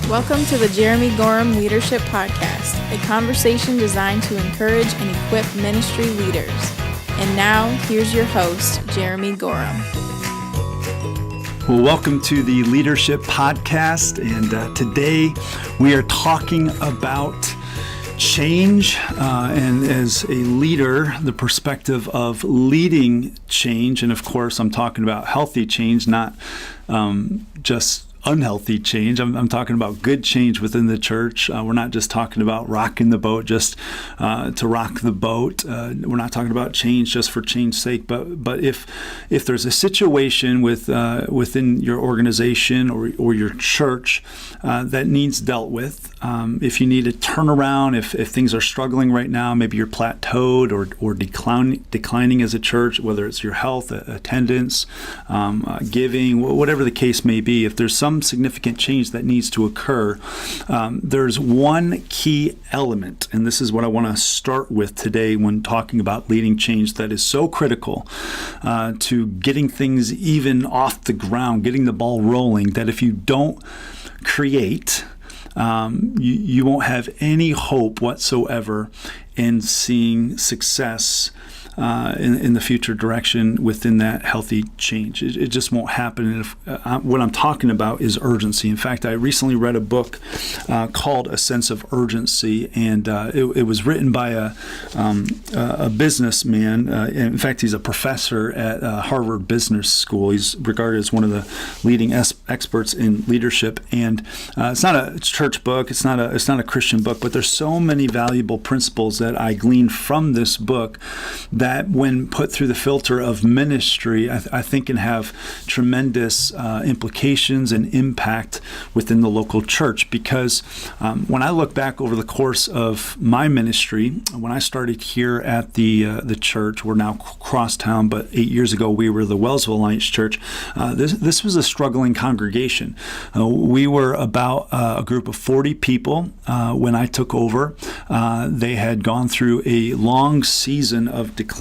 Welcome to the Jeremy Gorham Leadership Podcast, a conversation designed to encourage and equip ministry leaders. And now, here's your host, Jeremy Gorham. Well, welcome to the Leadership Podcast, and today we are talking about change, and as a leader, the perspective of leading change. And of course, I'm talking about healthy change, not just unhealthy change. I'm talking about good change within the church. We're not just talking about rocking the boat just to rock the boat. We're not talking about change just for change's sake. But if there's a situation within your organization or your church that needs dealt with, if you need a turnaround, if things are struggling right now, maybe you're plateaued or declining as a church, whether it's your health, attendance, giving, whatever the case may be, if there's some significant change that needs to occur, there's one key element, and this is what I want to start with today when talking about leading change, that is so critical to getting things even off the ground, getting the ball rolling, that if you don't create, you won't have any hope whatsoever in seeing success in the future direction within that healthy change. It just won't happen. And what I'm talking about is urgency. In fact, I recently read a book called A Sense of Urgency, and it was written by a businessman. In fact, he's a professor at Harvard Business School. He's regarded as one of the leading experts in leadership. And it's not a church book. It's not a Christian book. But there's so many valuable principles that I gleaned from this book that when put through the filter of ministry, I think can have tremendous implications and impact within the local church. Because when I look back over the course of my ministry, when I started here at the church, we're now crosstown, but 8 years ago we were the Wellsville Alliance Church. This was a struggling congregation. We were about a group of 40 people when I took over. They had gone through a long season of decline.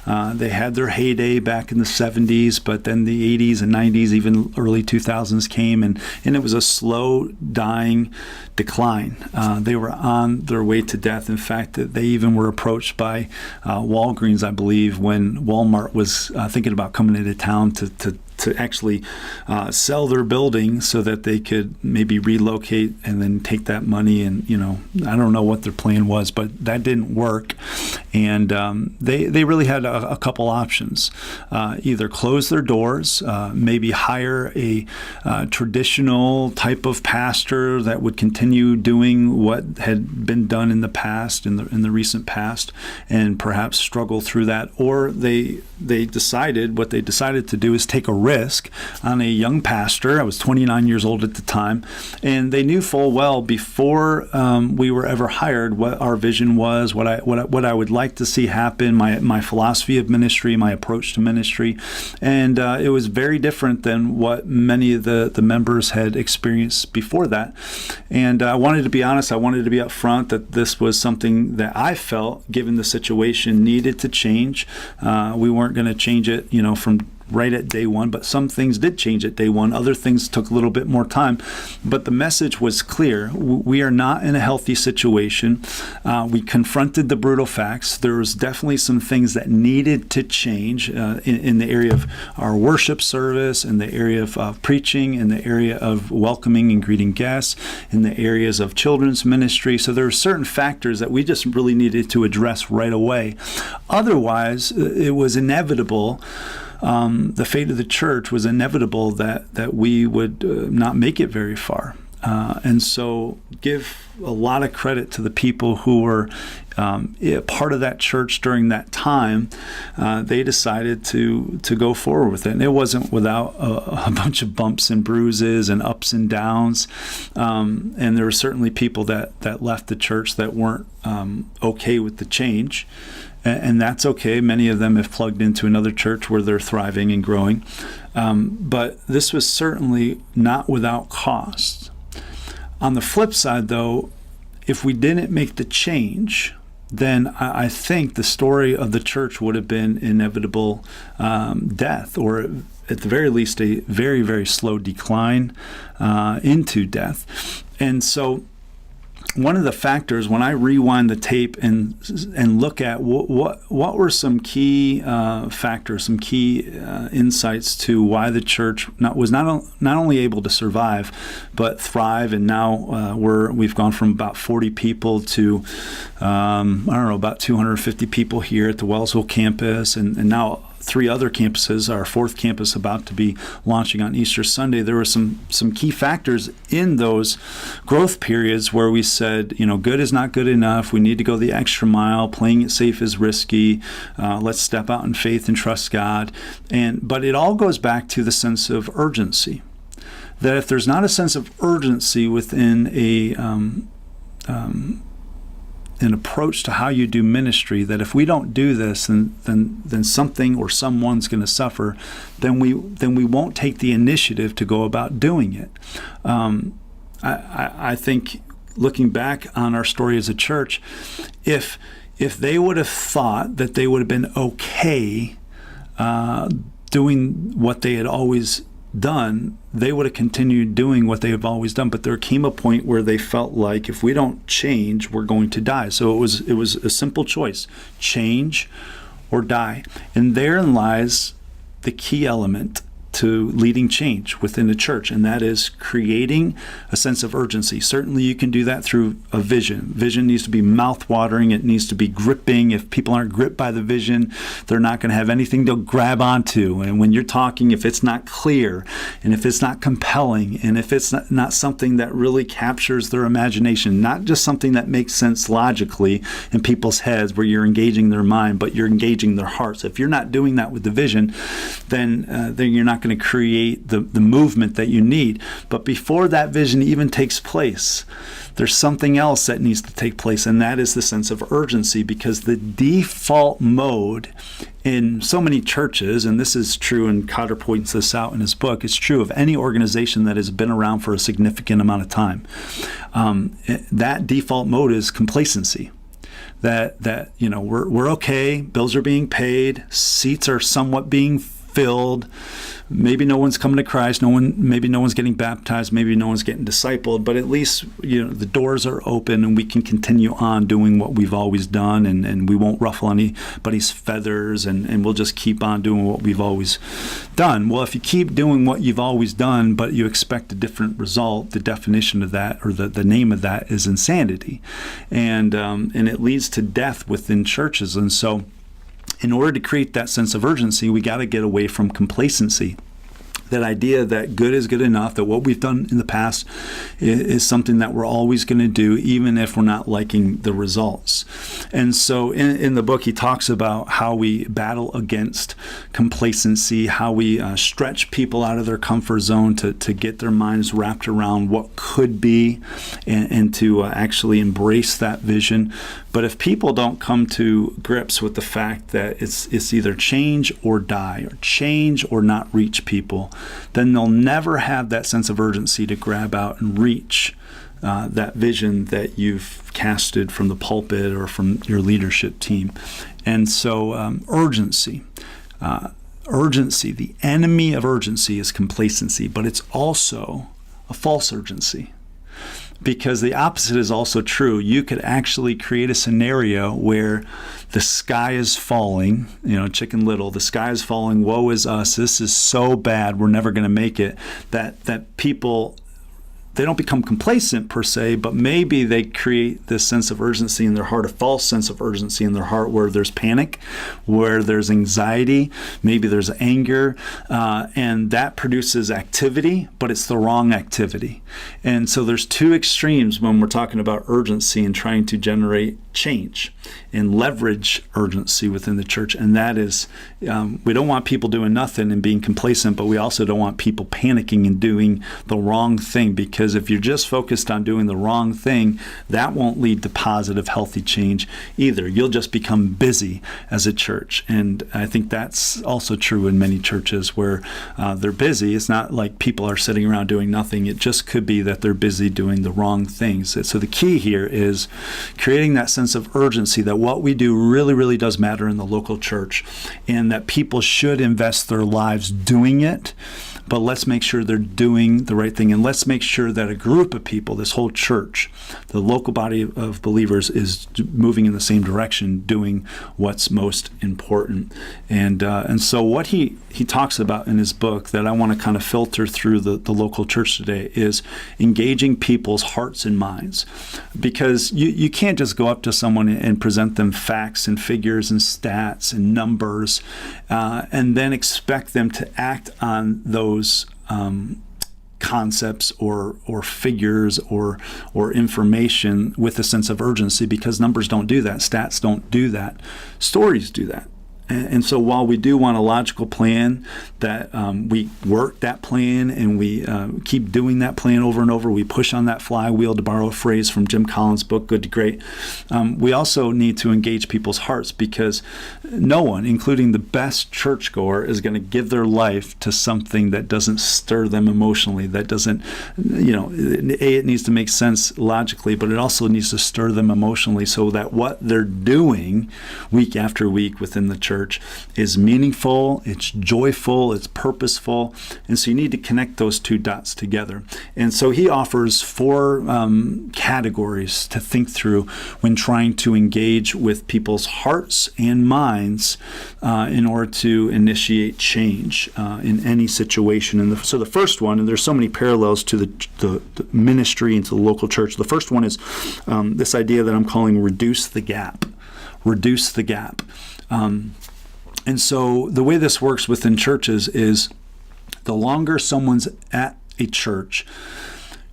They had their heyday back in the 70s, but then the 80s and 90s, even early 2000s came, and it was a slow dying decline. They were on their way to death. In fact, they even were approached by Walgreens, I believe, when Walmart was thinking about coming into town to actually sell their building so that they could maybe relocate and then take that money. And, I don't know what their plan was, but that didn't work. And they really had a couple options. Either close their doors, maybe hire a traditional type of pastor that would continue doing what had been done in the past, in the recent past, and perhaps struggle through that. Or they decided, what they decided to do is take a risk on a young pastor. I was 29 years old at the time, and they knew full well before we were ever hired what our vision was, what I would like to see happen, my philosophy of ministry, my approach to ministry, and it was very different than what many of the members had experienced before that. And I wanted to be honest, I wanted to be upfront that this was something that I felt, given the situation, needed to change. We weren't going to change it, from right at day one, but some things did change at day one. Other things took a little bit more time, but the message was clear. We are not in a healthy situation. We confronted the brutal facts. There was definitely some things that needed to change in the area of our worship service, in the area of preaching, in the area of welcoming and greeting guests, in the areas of children's ministry. So there were certain factors that we just really needed to address right away. Otherwise, it was inevitable. The fate of the church was inevitable that we would not make it very far. And so give a lot of credit to the people who were part of that church during that time. They decided to go forward with it. And it wasn't without a bunch of bumps and bruises and ups and downs. And there were certainly people that left the church that weren't okay with the change. And that's okay. Many of them have plugged into another church where they're thriving and growing. But this was certainly not without cost. On the flip side, though, if we didn't make the change, then I think the story of the church would have been inevitable death, or at the very least a very, very slow decline into death. And so one of the factors, when I rewind the tape and look at what were some key factors, some key insights to why the church was not only able to survive but thrive, and now we've gone from about 40 people to about 250 people here at the Wellsville campus, and now 3 other campuses, our 4th campus about to be launching on Easter Sunday. There were some key factors in those growth periods where we said, good is not good enough. We need to go the extra mile. Playing it safe is risky. Let's step out in faith and trust God. But it all goes back to the sense of urgency. That if there's not a sense of urgency within an approach to how you do ministry, that if we don't do this, then something or someone's going to suffer, then we won't take the initiative to go about doing it. I think, looking back on our story as a church, if they would have thought that they would have been okay doing what they had always done, they would have continued doing what they have always done. But there came a point where they felt like, if we don't change, we're going to die. So it was a simple choice: change or die. And therein lies the key element to leading change within the church, and that is creating a sense of urgency. Certainly you can do that through a vision. Vision needs to be mouth-watering. It needs to be gripping. If people aren't gripped by the vision, they're not going to have anything to grab onto. And when you're talking, if it's not clear, and if it's not compelling, and if it's not something that really captures their imagination, not just something that makes sense logically in people's heads where you're engaging their mind, but you're engaging their hearts. If you're not doing that with the vision, then you're not going to create the movement that you need. But before that vision even takes place, there's something else that needs to take place, and that is the sense of urgency, because the default mode in so many churches, and this is true, and Cotter points this out in his book, it's true of any organization that has been around for a significant amount of time. That default mode is complacency. That we're okay, bills are being paid, seats are somewhat being filled. Maybe no one's coming to Christ. Maybe no one's getting baptized. Maybe no one's getting discipled. But at least the doors are open, and we can continue on doing what we've always done, and we won't ruffle anybody's feathers, and we'll just keep on doing what we've always done. Well, if you keep doing what you've always done, but you expect a different result, the definition of that, or the name of that, is insanity, and it leads to death within churches. And so, in order to create that sense of urgency, we got to get away from complacency. That idea that good is good enough, that what we've done in the past is something that we're always going to do, even if we're not liking the results. And so in the book, he talks about how we battle against complacency, how we stretch people out of their comfort zone to get their minds wrapped around what could be, and to actually embrace that vision. But if people don't come to grips with the fact that it's either change or die, or change or not reach people, then they'll never have that sense of urgency to grab out and reach that vision that you've casted from the pulpit or from your leadership team. And so urgency, the enemy of urgency is complacency, but it's also a false urgency. Because the opposite is also true. You could actually create a scenario where the sky is falling, Chicken Little, the sky is falling, woe is us, this is so bad, we're never going to make it, that people, they don't become complacent per se, but maybe they create this sense of urgency in their heart, a false sense of urgency in their heart, where there's panic, where there's anxiety, maybe there's anger, and that produces activity, but it's the wrong activity. And so there's two extremes when we're talking about urgency and trying to generate change and leverage urgency within the church. And that is, we don't want people doing nothing and being complacent, but we also don't want people panicking and doing the wrong thing, because if you're just focused on doing the wrong thing, that won't lead to positive, healthy change either. You'll just become busy as a church. And I think that's also true in many churches where they're busy. It's not like people are sitting around doing nothing. It just could be that they're busy doing the wrong things. So the key here is creating that sense of urgency that what we do really, really does matter in the local church, and that people should invest their lives doing it, but let's make sure they're doing the right thing. And let's make sure that a group of people, this whole church, the local body of believers, is moving in the same direction, doing what's most important. And so what he talks about in his book that I want to kind of filter through the local church today is engaging people's hearts and minds. Because you can't just go up to someone and present them facts and figures and stats and numbers and then expect them to act on those concepts or figures or information with a sense of urgency, because numbers don't do that, stats don't do that, stories do that. And so while we do want a logical plan, that we work that plan and we keep doing that plan over and over, we push on that flywheel, to borrow a phrase from Jim Collins' book, Good to Great, we also need to engage people's hearts, because no one, including the best churchgoer, is going to give their life to something that doesn't stir them emotionally, that doesn't, it needs to make sense logically, but it also needs to stir them emotionally, so that what they're doing week after week within the church is meaningful, it's joyful, it's purposeful. And so you need to connect those two dots together. And so he offers 4 categories to think through when trying to engage with people's hearts and minds in order to initiate change in any situation. And so the first one, and there's so many parallels to the ministry and to the local church. The first one is this idea that I'm calling reduce the gap. Reduce the gap. And so the way this works within churches is the longer someone's at a church,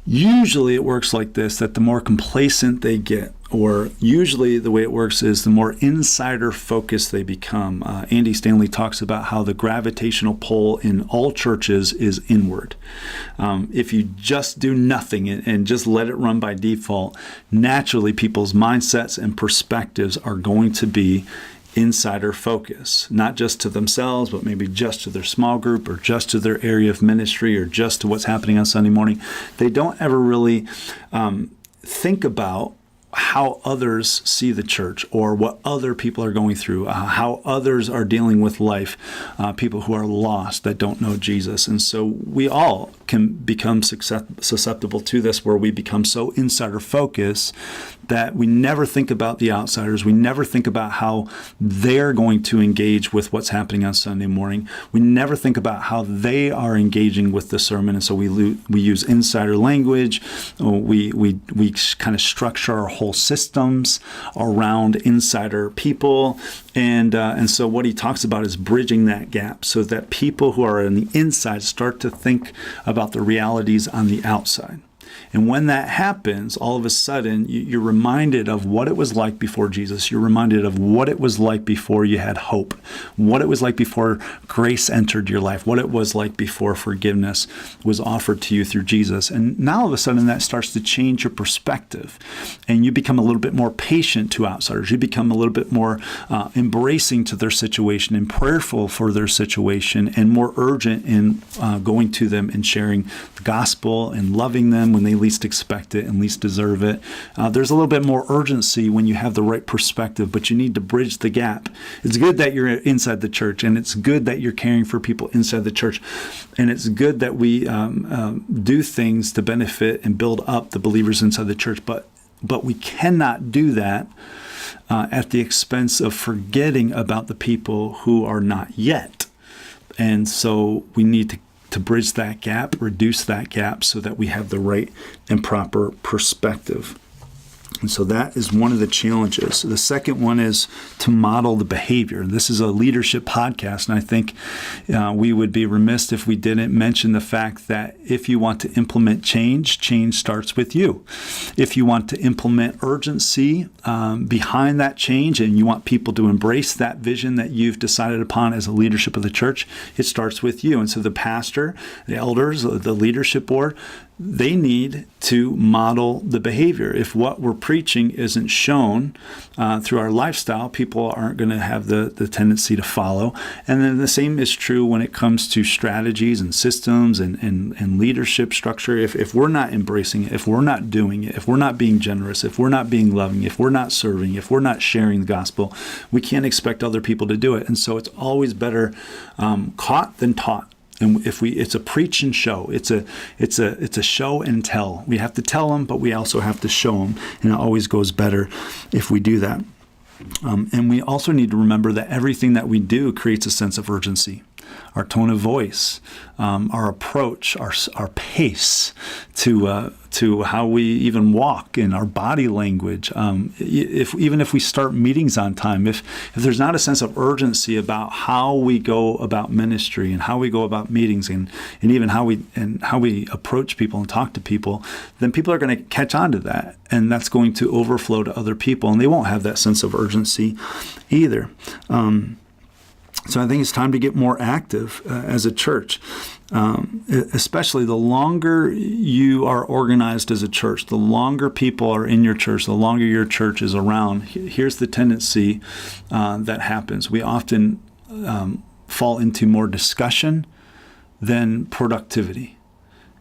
usually it works like this, that the more complacent they get, or usually the way it works is the more insider focused they become. Andy Stanley talks about how the gravitational pull in all churches is inward. If you just do nothing and just let it run by default, naturally people's mindsets and perspectives are going to be insider focus, not just to themselves, but maybe just to their small group or just to their area of ministry or just to what's happening on Sunday morning. They don't ever really think about how others see the church or what other people are going through, how others are dealing with life, people who are lost that don't know Jesus. And so we all can become susceptible to this, where we become so insider focused that we never think about the outsiders. We never think about how they're going to engage with what's happening on Sunday morning. We never think about how they are engaging with the sermon. And so we use insider language. We kind of structure our whole systems around insider people. And so what he talks about is bridging that gap so that people who are on the inside start to think about the realities on the outside. And when that happens, all of a sudden, you're reminded of what it was like before Jesus. You're reminded of what it was like before you had hope, what it was like before grace entered your life, what it was like before forgiveness was offered to you through Jesus. And now all of a sudden, that starts to change your perspective. And you become a little bit more patient to outsiders. You become a little bit more embracing to their situation and prayerful for their situation, and more urgent in going to them and sharing the gospel and loving them when they least expect it and least deserve it. There's a little bit more urgency when you have the right perspective, but you need to bridge the gap. It's good that you're inside the church, and it's good that you're caring for people inside the church, and it's good that we do things to benefit and build up the believers inside the church, but we cannot do that at the expense of forgetting about the people who are not yet. And so we need to bridge that gap, reduce that gap, so that we have the right and proper perspective. And so that is one of the challenges. The second one is to model the behavior. This is a leadership podcast, and I think we would be remiss if we didn't mention the fact that if you want to implement change, change starts with you. If you want to implement urgency behind that change, and you want people to embrace that vision that you've decided upon as a leadership of the church, it starts with you. And so the pastor, the elders, the leadership board, they need to model the behavior. If what we're preaching isn't shown through our lifestyle, people aren't going to have the tendency to follow. And then the same is true when it comes to strategies and systems and leadership structure. If we're not embracing it, if we're not doing it, if we're not being generous, if we're not being loving, if we're not serving, if we're not sharing the gospel, we can't expect other people to do it. And so it's always better caught than taught. And it's a preach and show. It's a show and tell. We have to tell them, but we also have to show them, and it always goes better if we do that. And we also need to remember that everything that we do creates a sense of urgency. Our tone of voice, our approach, our pace to how we even walk, and our body language. Even if we start meetings on time, if there's not a sense of urgency about how we go about ministry and how we go about meetings and even how we approach people and talk to people, then people are going to catch on to that, and that's going to overflow to other people, and they won't have that sense of urgency either. So I think it's time to get more active as a church, especially the longer you are organized as a church, the longer people are in your church, the longer your church is around. Here's the tendency that happens. We often fall into more discussion than productivity.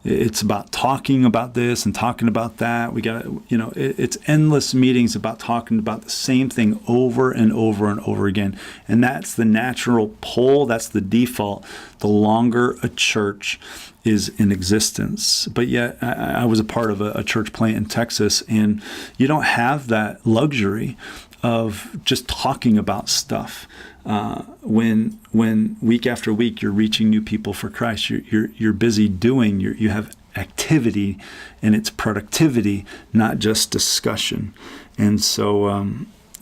It's about talking about this and talking about that. It's endless meetings about talking about the same thing over and over and over again. And that's the natural pull. That's the default. The longer a church is in existence. But yet, I was a part of a church plant in Texas, and you don't have that luxury of just talking about stuff. When week after week you're reaching new people for Christ, you're busy doing. You have activity, and it's productivity, not just discussion. And so,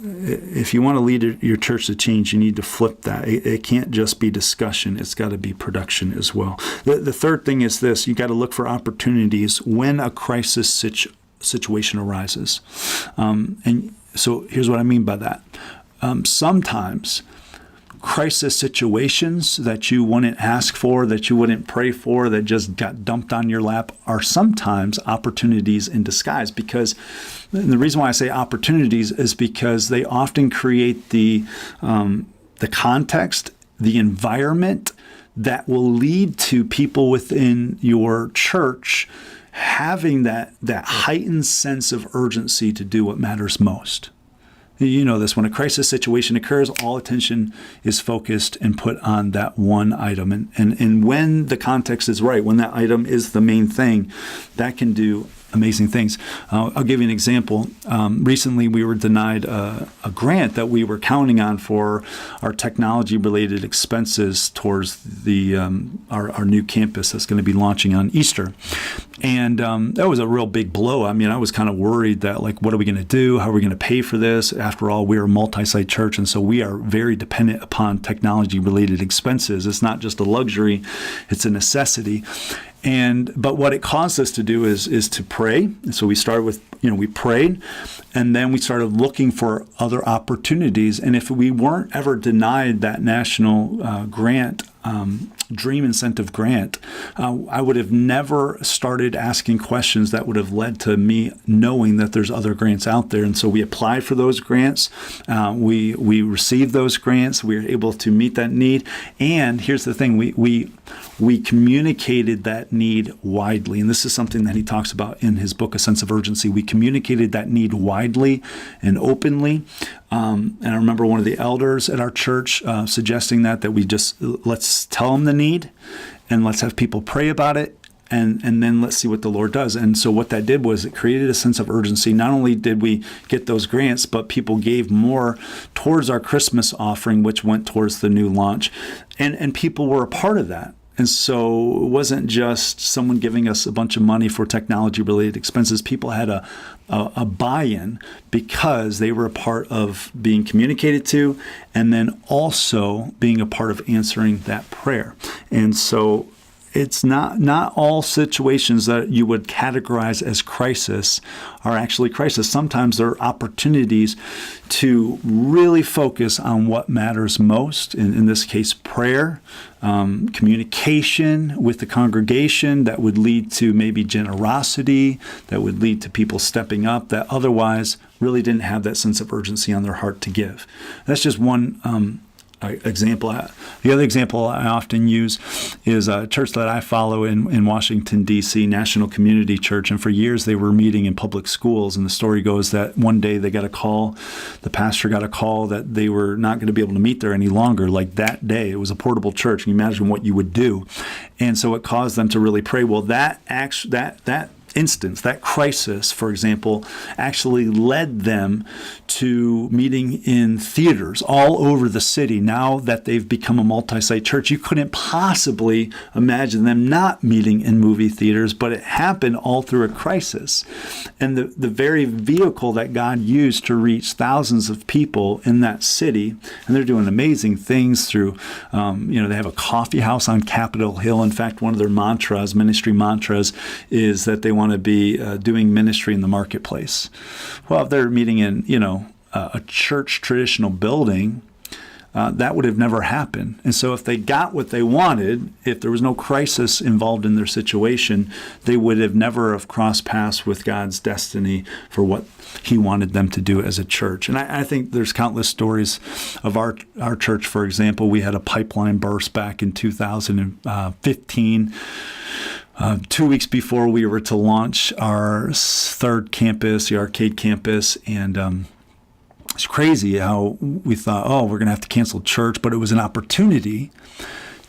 if you want to lead your church to change, you need to flip that. It can't just be discussion; it's got to be production as well. The third thing is this: you got to look for opportunities when a crisis situation arises. And so, here's what I mean by that. Sometimes crisis situations that you wouldn't ask for, that you wouldn't pray for, that just got dumped on your lap are sometimes opportunities in disguise. Because, and the reason why I say opportunities is because they often create the context, the environment that will lead to people within your church having that heightened sense of urgency to do what matters most. You know this, when a crisis situation occurs, all attention is focused and put on that one item. And when the context is right, when that item is the main thing, that can do amazing things. I'll give you an example. Recently, we were denied a grant that we were counting on for our technology-related expenses towards our new campus that's going to be launching on Easter. And that was a real big blow. I mean, I was kind of worried that, like, what are we going to do? How are we going to pay for this? After all, we're a multi-site church, and so we are very dependent upon technology-related expenses. It's not just a luxury, it's a necessity. But what it caused us to do is to pray. And so we started with, we prayed, and then we started looking for other opportunities. And if we weren't ever denied that national grant, Dream Incentive Grant, I would have never started asking questions that would have led to me knowing that there's other grants out there. And so we applied for those grants. We received those grants. We were able to meet that need. And here's the thing, we communicated that need widely. And this is something that he talks about in his book, A Sense of Urgency. We communicated that need widely and openly. And I remember one of the elders at our church suggesting that we just, let's tell them the need and let's have people pray about it. And then let's see what the Lord does. And so what that did was it created a sense of urgency. Not only did we get those grants, but people gave more towards our Christmas offering, which went towards the new launch. And people were a part of that. And so it wasn't just someone giving us a bunch of money for technology-related expenses. People had a buy-in because they were a part of being communicated to and then also being a part of answering that prayer. And so it's not all situations that you would categorize as crisis are actually crisis. Sometimes there are opportunities to really focus on what matters most. In this case, prayer, communication with the congregation that would lead to maybe generosity, that would lead to people stepping up that otherwise really didn't have that sense of urgency on their heart to give. That's just one example. The other example I often use is a church that I follow in Washington, D.C., National Community Church. And for years they were meeting in public schools. And the story goes that one day they got a call, the pastor got a call that they were not going to be able to meet there any longer. Like that day, it was a portable church. Can you imagine what you would do? And so it caused them to really pray. Well, that instance, that crisis, for example, actually led them to meeting in theaters all over the city. Now that they've become a multi-site church, you couldn't possibly imagine them not meeting in movie theaters, but it happened all through a crisis. And the very vehicle that God used to reach thousands of people in that city, and they're doing amazing things through, they have a coffee house on Capitol Hill. In fact, one of their mantras, ministry mantras, is that they want to be doing ministry in the marketplace. Well, if they're meeting in, a church traditional building, that would have never happened. And so if they got what they wanted, if there was no crisis involved in their situation, they would have never have crossed paths with God's destiny for what he wanted them to do as a church. And I think there's countless stories of our church. For example, we had a pipeline burst back in 2015. 2 weeks before we were to launch our third campus, the arcade campus, and it's crazy how we thought, we're going to have to cancel church, but it was an opportunity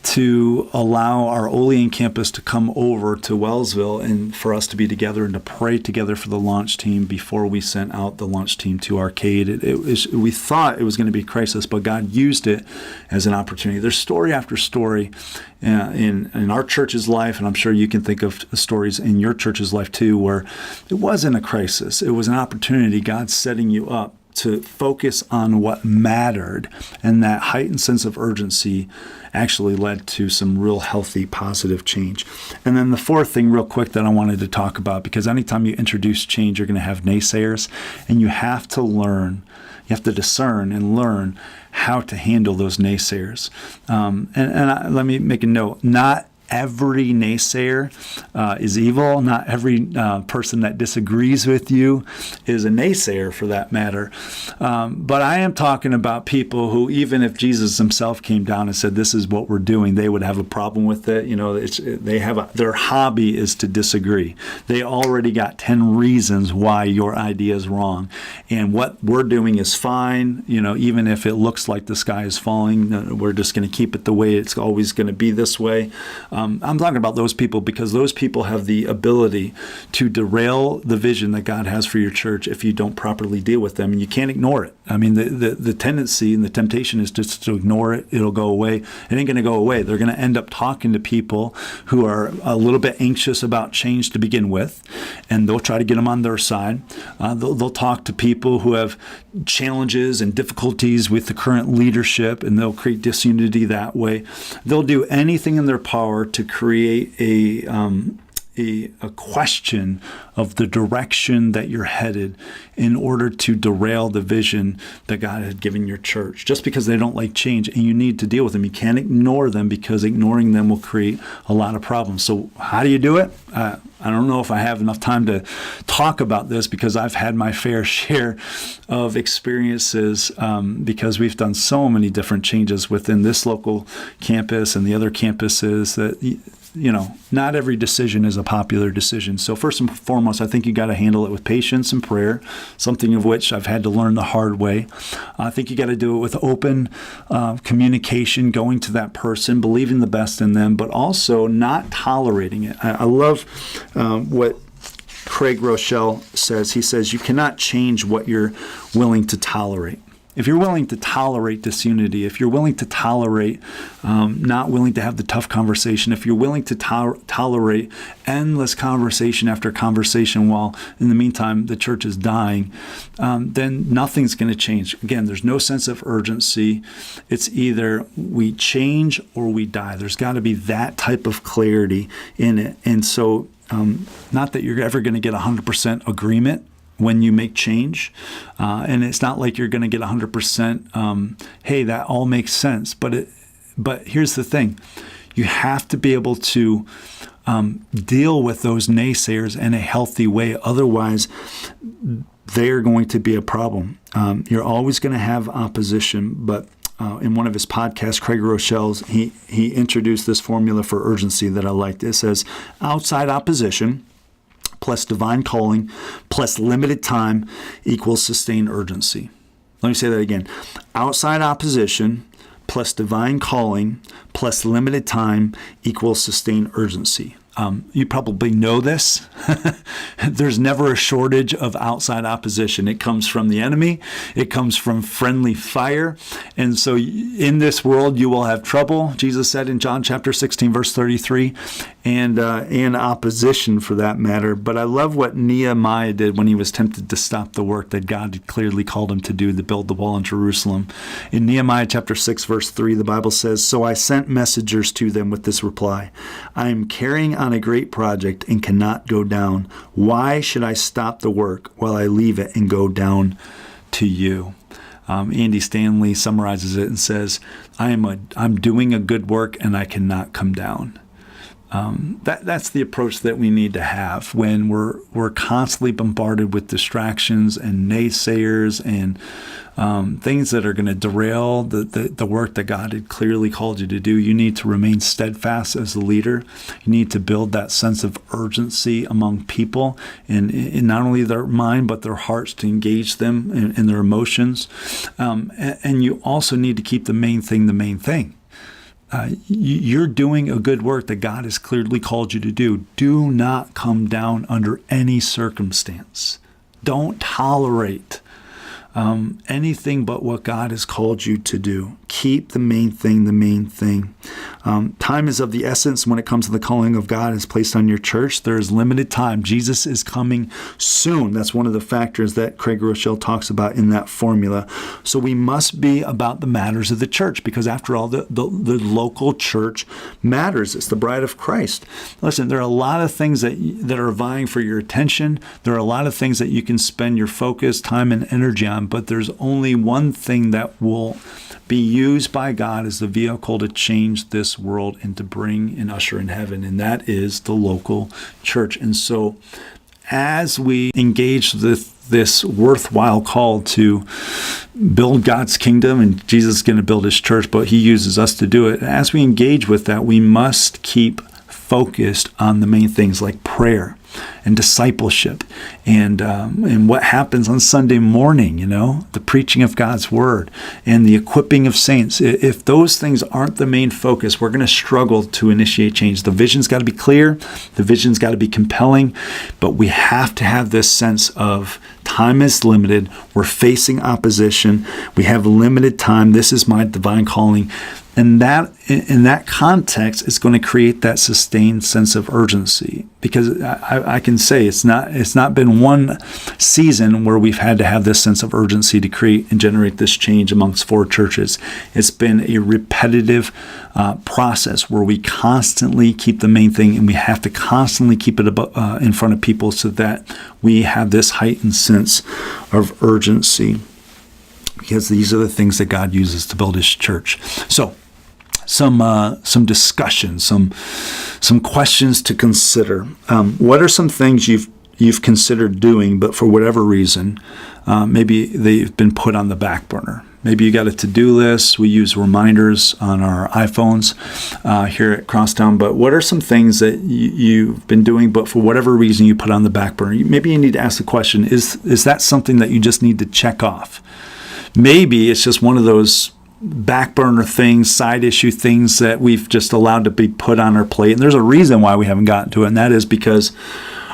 to allow our Olean campus to come over to Wellsville and for us to be together and to pray together for the launch team before we sent out the launch team to Arcade. We thought it was going to be a crisis, but God used it as an opportunity. There's story after story in our church's life, and I'm sure you can think of stories in your church's life too, where it wasn't a crisis. It was an opportunity. God's setting you up to focus on what mattered, and that heightened sense of urgency actually led to some real healthy, positive change. And then the fourth thing real quick that I wanted to talk about, because anytime you introduce change, you're going to have naysayers, and you have to discern and learn how to handle those naysayers. Let me make a note, not every naysayer is evil. Not every person that disagrees with you is a naysayer, for that matter. But I am talking about people who, even if Jesus himself came down and said, this is what we're doing, they would have a problem with it. Their hobby is to disagree. They already got 10 reasons why your idea is wrong. And what we're doing is fine. Even if it looks like the sky is falling, we're just going to keep it the way it's always going to be this way. I'm talking about those people because those people have the ability to derail the vision that God has for your church if you don't properly deal with them, and you can't ignore it. I mean, the tendency and the temptation is just to ignore it. It'll go away. It ain't going to go away. They're going to end up talking to people who are a little bit anxious about change to begin with, and they'll try to get them on their side. They'll talk to people who have challenges and difficulties with the current leadership, and they'll create disunity that way. They'll do anything in their power to create a question of the direction that you're headed in order to derail the vision that God had given your church, just because they don't like change, and you need to deal with them. You can't ignore them, because ignoring them will create a lot of problems. So how do you do it? I don't know if I have enough time to talk about this, because I've had my fair share of experiences, because we've done so many different changes within this local campus and the other campuses that not every decision is a popular decision. So first and foremost, I think you got to handle it with patience and prayer, something of which I've had to learn the hard way. I think you got to do it with open communication, going to that person, believing the best in them, but also not tolerating it. I love what Craig Rochelle says. He says, you cannot change what you're willing to tolerate. If you're willing to tolerate disunity, if you're willing to tolerate not willing to have the tough conversation, if you're willing to tolerate endless conversation after conversation while in the meantime the church is dying, then nothing's going to change. Again, there's no sense of urgency. It's either we change or we die. There's got to be that type of clarity in it. And so not that you're ever going to get 100% agreement when you make change. And it's not like you're going to get 100%, hey, that all makes sense. But here's the thing. You have to be able to deal with those naysayers in a healthy way. Otherwise, they're going to be a problem. You're always going to have opposition, but in one of his podcasts, Craig Rochelle's, he introduced this formula for urgency that I liked. It says, outside opposition plus divine calling plus limited time equals sustained urgency. Let me say that again. Outside opposition plus divine calling plus limited time equals sustained urgency. You probably know this. There's never a shortage of outside opposition. It comes from the enemy. It comes from friendly fire. And so in this world, you will have trouble, Jesus said in John chapter 16, verse 33, and opposition for that matter. But I love what Nehemiah did when he was tempted to stop the work that God had clearly called him to do, to build the wall in Jerusalem. In Nehemiah chapter 6, verse 3, the Bible says, "So I sent messengers to them with this reply, I am carrying on a great project and cannot go down. Why should I stop the work while I leave it and go down to you?" Andy Stanley summarizes it and says, I'm doing a good work and I cannot come down. That's the approach that we need to have when we're constantly bombarded with distractions and naysayers and things that are going to derail the work that God had clearly called you to do. You need to remain steadfast as a leader. You need to build that sense of urgency among people in not only their mind but their hearts, to engage them in their emotions. And you also need to keep the main thing the main thing. You're doing a good work that God has clearly called you to do. Do not come down under any circumstance. Don't tolerate anything but what God has called you to do. Keep the main thing the main thing. Time is of the essence when it comes to the calling of God is placed on your church. There is limited time. Jesus is coming soon. That's one of the factors that Craig Rochelle talks about in that formula. So we must be about the matters of the church, because after all, the local church matters. It's the bride of Christ. Listen, there are a lot of things that are vying for your attention. There are a lot of things that you can spend your focus, time, and energy on, but there's only one thing that will be used by God as the vehicle to change this world and to bring and usher in heaven, and that is the local church. And so as we engage this worthwhile call to build God's kingdom, and Jesus is going to build his church, but he uses us to do it. As we engage with that, we must keep focused on the main things like prayer and discipleship and what happens on Sunday morning, the preaching of God's word and the equipping of saints. If those things aren't the main focus, we're going to struggle to initiate change. The vision's got to be clear. The vision's got to be compelling, but we have to have this sense of time is limited. We're facing opposition. We have limited time. This is my divine calling. And that, in that context, is going to create that sustained sense of urgency. Because I can say it's not been one season where we've had to have this sense of urgency to create and generate this change amongst 4 churches. It's been a repetitive process where we constantly keep the main thing, and we have to constantly keep it in front of people so that we have this heightened sense of urgency. Because these are the things that God uses to build his church. So, some discussion, some questions to consider. What are some things you've considered doing, but for whatever reason, maybe they've been put on the back burner? Maybe you got a to-do list. We use reminders on our iPhones here at Crosstown. But what are some things that you've been doing, but for whatever reason you put on the back burner? Maybe you need to ask the question: Is that something that you just need to check off? Maybe it's just one of those back burner things, side issue things that we've just allowed to be put on our plate. And there's a reason why we haven't gotten to it, and that is because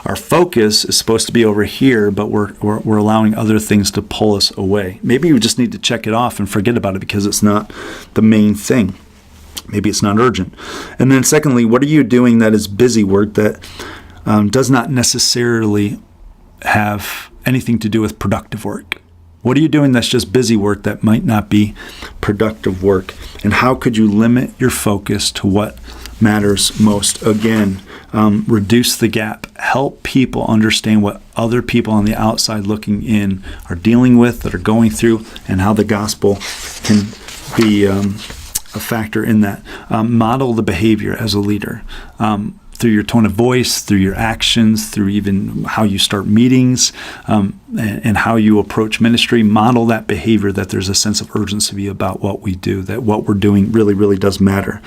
our focus is supposed to be over here, but we're allowing other things to pull us away. Maybe we just need to check it off and forget about it because it's not the main thing. Maybe it's not urgent. And then secondly, what are you doing that is busy work that does not necessarily have anything to do with productive work? What are you doing that's just busy work that might not be productive work? And how could you limit your focus to what matters most? Again, reduce the gap. Help people understand what other people on the outside looking in are dealing with, that are going through, and how the gospel can be a factor in that. Model the behavior as a leader. through your tone of voice, through your actions, through even how you start meetings, and how you approach ministry. Model that behavior, that there's a sense of urgency about what we do, that what we're doing really, really does matter.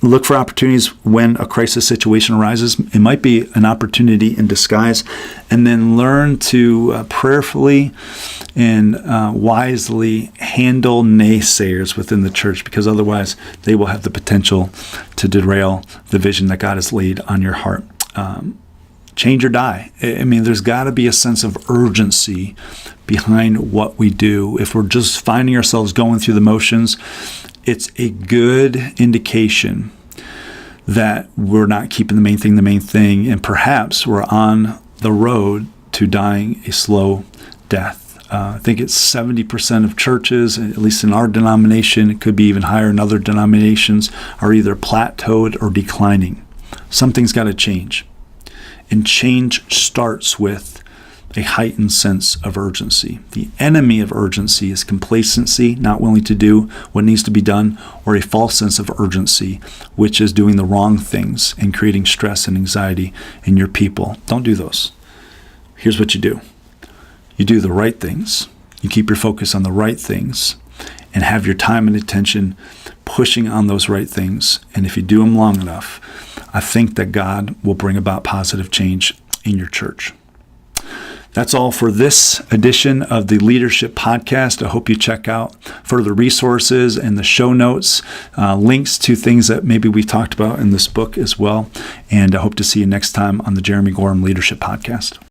Look for opportunities when a crisis situation arises. It might be an opportunity in disguise, and then learn to prayerfully and wisely handle naysayers within the church, because otherwise they will have the potential to derail the vision that God has laid on your heart. Change or die. I mean, there's got to be a sense of urgency behind what we do. If we're just finding ourselves going through the motions, it's a good indication that we're not keeping the main thing, and perhaps we're on the road to dying a slow death. I think it's 70% of churches, at least in our denomination, it could be even higher in other denominations, are either plateaued or declining. Something's got to change. And change starts with a heightened sense of urgency. The enemy of urgency is complacency, not willing to do what needs to be done, or a false sense of urgency, which is doing the wrong things and creating stress and anxiety in your people. Don't do those. Here's what you do. You do the right things. You keep your focus on the right things and have your time and attention pushing on those right things. And if you do them long enough, I think that God will bring about positive change in your church. That's all for this edition of the Leadership Podcast. I hope you check out further resources and the show notes, links to things that maybe we've talked about in this book as well. And I hope to see you next time on the Jeremy Gorham Leadership Podcast.